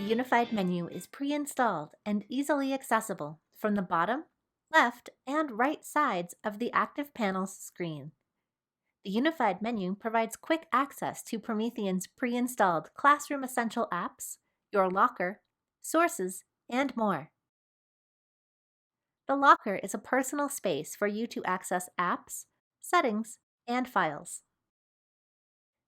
unified menu is pre-installed and easily accessible from the bottom, left, and right sides of the ActivPanel's screen. The unified menu provides quick access to Promethean's pre-installed Classroom Essential apps, your locker, sources, and more. The locker is a personal space for you to access apps, settings, and files.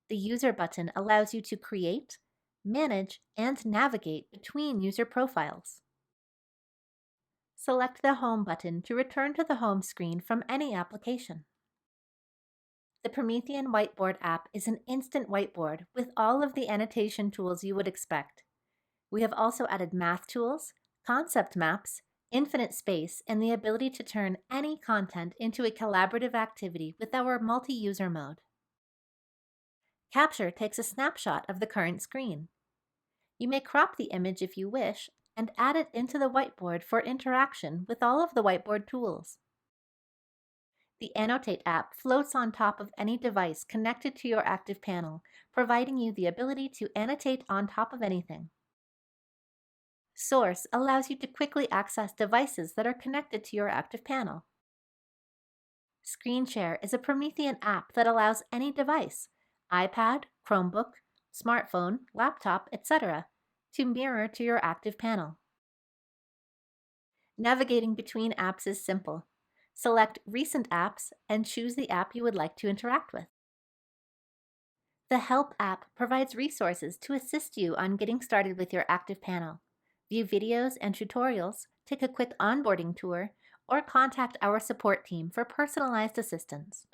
The User button allows you to create, manage, and navigate between user profiles. Select the Home button to return to the home screen from any application. The Promethean Whiteboard app is an instant whiteboard with all of the annotation tools you would expect. We have also added math tools, concept maps, infinite space, and the ability to turn any content into a collaborative activity with our multi-user mode. Capture takes a snapshot of the current screen. You may crop the image if you wish and add it into the whiteboard for interaction with all of the whiteboard tools. The Annotate app floats on top of any device connected to your ActivPanel, providing you the ability to annotate on top of anything. Source allows you to quickly access devices that are connected to your ActivPanel. Screen Share is a Promethean app that allows any device, iPad, Chromebook, smartphone, laptop, etc., to mirror to your ActivPanel. Navigating between apps is simple. Select Recent Apps and choose the app you would like to interact with. The Help app provides resources to assist you on getting started with your ActivPanel. View videos and tutorials, take a quick onboarding tour, or contact our support team for personalized assistance.